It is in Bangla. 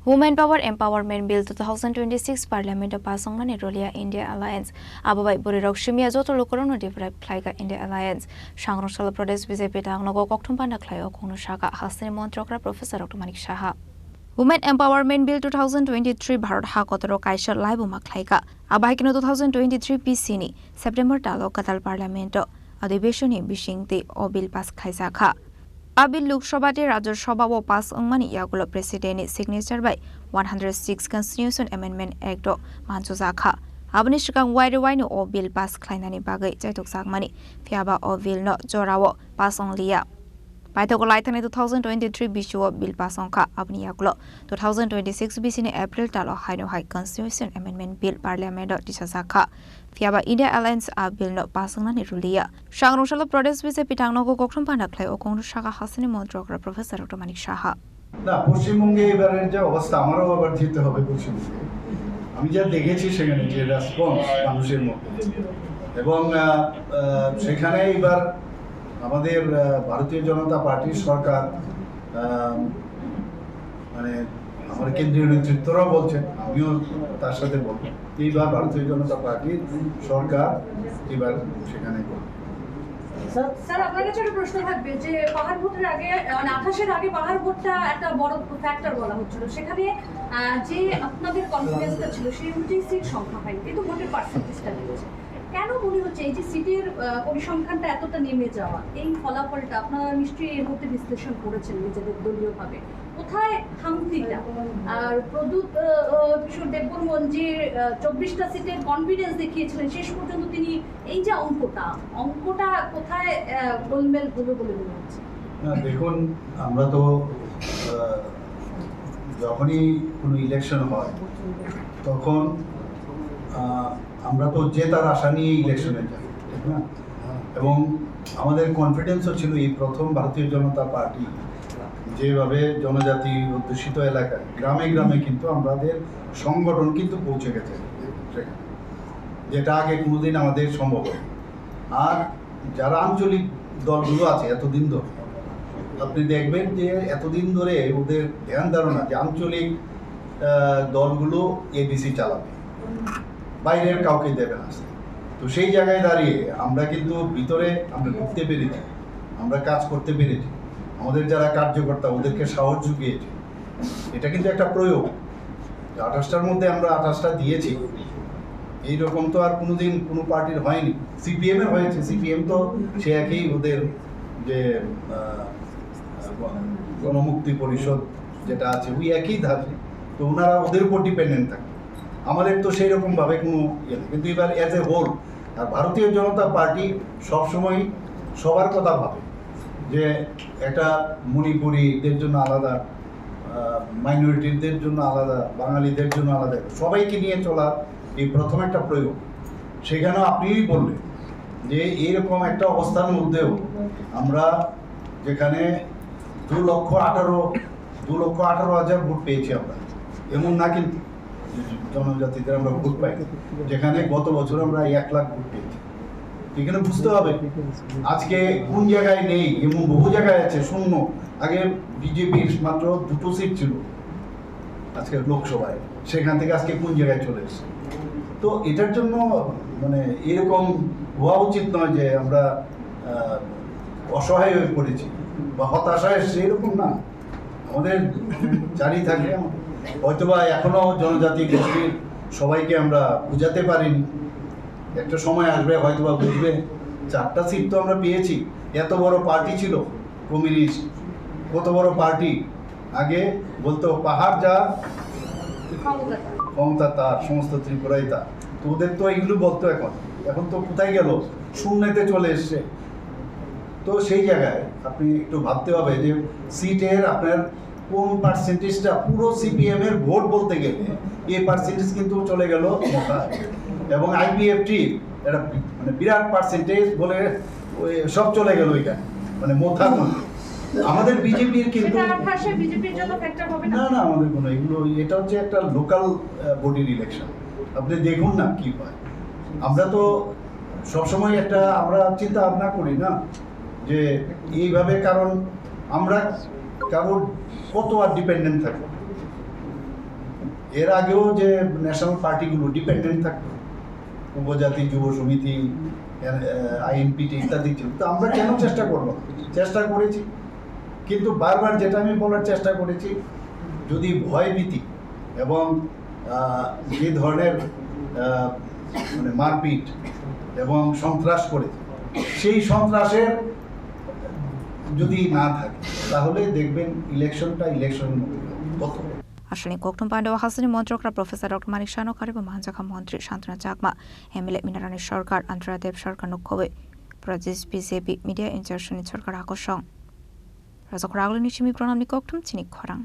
Women Power Empowerment Bill 2026 Parliament pass on Rolia India Alliance. Ababai Burirok Shimia Zoto Lokorono develop Klaiga India Alliance. Shangroshala Pradesh Vizepitang Nogo Koktumpana Klayo Kono Shaka Hasani Montrokra Professor Dr. Manik Shaha. Women Empowerment Bill 2023 Bharat Hakotoro Kaisha Laibuma Klaika. Abahikino 2023 PCNI September Talo Katal Parlamento. Adibeshoni Bishingti O Bill Pass Kaisaka. Abil Lok Sabhate Rajya Sabha o pass Mani Yagulo President signature by 106 Constitution Amendment Act Manchuzaka. Abnishkang wide wine o bill pass Kleinani Bagay Jaitok Sagmani Fiaba o Vil no Jorawo pass on Lia. By the Goliathani 2023 Bishu bill pass on Ka Abni Yagulo 2026 BC April Talo Hino High Constitution Amendment Bill Parliament Tisasaka. Fiaba India Alliance a bill no passing on Rulia. Shangroshala Pradesh Vizepitang Nogo Koktumpana Clay o Kono Shaka Hasani Montrokra Professor Dr. Manik Shaha. না পশ্চিমবঙ্গে এবারের যে অবস্থা আমারও আবার যেতে হবে পশ্চিমবঙ্গে আমি যা দেখেছি সেখানে যে রেসপন্স মানুষের মধ্যে এবং সেখানে এবার আমাদের ভারতীয় জনতা পার্টির সরকার মানে আমাদের কেন্দ্রীয় নেতৃত্বরাও বলছেন আমিও তার সাথে বলবো এইবার ভারতীয় জনতা পার্টির সরকার এবার সেখানে স্যার আপনার কাছে একটা প্রশ্ন থাকবে যে পাহাড় ভোটের আগে মানে 28-এর আগে পাহাড় ভোটটা একটা বড় ফ্যাক্টর বলা হচ্ছিল সেখানে যে আপনাদের কনফিডেন্সটা ছিল সেই অনুযায়ী সিট সংখ্যা হয়নি কিন্তু ভোটের পার্সেন্টেজটা নেমেছে কেন মনে হচ্ছে এই যে সিটের পরিসংখ্যানটা এতটা নেমে যাওয়া এই ফলাফলটা আপনারা নিশ্চয়ই এর মধ্যে বিশ্লেষণ করেছেন নিজেদের দলীয়ভাবে কোথায় খামতিটা আর প্রদূত কিশোর দেববর্মন যে 24টা সিটের কনফিডেন্স দেখিয়েছিলেন শেষ পর্যন্ত তিনি এই যে অঙ্কটা কোথায় গোলমেল হলো বলে মনে হচ্ছে দেখুন আমরা তো যখনই কোনো ইলেকশন হয় তখন আমরা তো জেতার আশা নিয়ে ইলেকশনে যাই ঠিক না এবং আমাদের কনফিডেন্সও ছিল এই প্রথম ভারতীয় জনতা পার্টি যেভাবে জনজাতি অধ্যুষিত এলাকায় গ্রামে গ্রামে কিন্তু আমাদের সংগঠন কিন্তু পৌঁছে গেছে সেখানে যেটা আগে কোনোদিন আমাদের সম্ভব হয় আর যারা আঞ্চলিক দলগুলো আছে এতদিন ধরে আপনি দেখবেন যে এতদিন ধরে ওদের ধ্যান ধারণা যে আঞ্চলিক দলগুলো এবিসি চালাবে বাইরের কাউকে দেবে না তো সেই জায়গায় দাঁড়িয়ে আমরা কিন্তু ভিতরে আমরা ঢুকতে পেরেছি আমরা কাজ করতে পেরেছি আমাদের যারা কার্যকর্তা ওদেরকে সাহস জুগিয়েছে এটা কিন্তু একটা প্রয়োগ 28টার মধ্যে আমরা 28টা দিয়েছি এইরকম তো আর কোনোদিন কোনো পার্টির হয়নি সিপিএমের হয়েছে সিপিএম তো সে একই ওদের যে গণমুক্তি পরিষদ যেটা আছে ওই একই ধাপে তো ওনারা ওদের উপর ডিপেন্ডেন্ট থাকে আমাদের তো সেই রকমভাবে কোনো ইয়ে নেই কিন্তু এবার অ্যাজ এ হোল আর ভারতীয় জনতা পার্টি সবসময় সবার কথা ভাবে যে একটা মণিপুরীদের জন্য আলাদা মাইনরিটিদের জন্য আলাদা বাঙালিদের জন্য আলাদা সবাইকে নিয়ে চলা এই প্রথম একটা প্রয়োগ সেখানেও আপনিই বললেন যে এইরকম একটা অবস্থার মধ্যেও আমরা যেখানে 2,18,000 ভোট পেয়েছি আমরা এমন না কিন্তু জনজাতিদের আমরা ভোট পাই যেখানে গত বছর আমরা 1 লাখ ভোট পেয়েছি এখানে বুঝতে হবে আজকে কোন জায়গায় নেই এমন বহু জায়গায় আছে শূন্য আগে বিজেপির মাত্র 2টো সিট ছিল আজকে লোকসভায় সেখান থেকে আজকে কোন জায়গায় চলে এসেছে তো এটার জন্য মানে এরকম হওয়া উচিত নয় যে আমরা অসহায় হয়ে পড়েছি বা হতাশায় সেরকম না আমাদের জারি থাকে হয়তোবা এখনো জনজাতি গোষ্ঠীর সবাইকে আমরা বুঝাতে পারিনি একটা সময় আসবে হয়তোবা বুঝবে 4টা সিট তো আমরা পেয়েছি এত বড় পার্টি ছিল কমিউনিস্ট কত বড় পার্টি আগে বলতো পাহাড় যা ক্ষমতা তার সমস্ত ত্রিপুরাই তার তো ওদের তো এগুলো বলতো এখন তো কোথায় গেল শূন্যতে চলে এসছে তো সেই জায়গায় আপনি একটু ভাবতে হবে যে সিটের আপনার কোন পার্সেন্টেজটা পুরো সিপিএম এর ভোট বলতে গেলে এই পার্সেন্টেজ কিন্তু চলে গেল এবং আইপিএফটি এটা মানে বিরাট পার্সেন্টেজ বলে সব চলে গেল এটা মানে মোথার মধ্যে আমাদের বিজেপির কিন্তু না না আমাদের কোনো এগুলো এটা হচ্ছে একটা লোকাল বডির ইলেকশন আপনি দেখুন না কি হয় আমরা তো সবসময় একটা আমরা চিন্তা ভাবনা করি না যে এইভাবে কারণ আমরা কারোর কত আর ডিপেন্ডেন্ট থাকবো এর আগেও যে ন্যাশনাল পার্টিগুলো ডিপেন্ডেন্ট থাকতো, উপজাতি যুব সমিতি, আইএনপিটি ইত্যাদি ছিল, তো আমরা কেন চেষ্টা করব? চেষ্টা করেছি, কিন্তু বারবার যেটা আমি বলার চেষ্টা করেছি, যদি ভয়ভীতি এবং যে ধরনের মানে মারপিট এবং সন্ত্রাস করেছে, সেই সন্ত্রাসের যদি না থাকে তাহলে দেখবেন ইলেকশনের মতো। Ashley Koktum Pando Hasani Montrokra Professor Dr. Manik Shano Kariba Manjaka Montri Shantana Chakma Emile Minarani Sharkar Andra Dev Sharkar Nukobe Prajis BJP Media Insertion in Sharkar Hakoshong Razokraglu Nishimi Pronamni Koktum Chinik Korang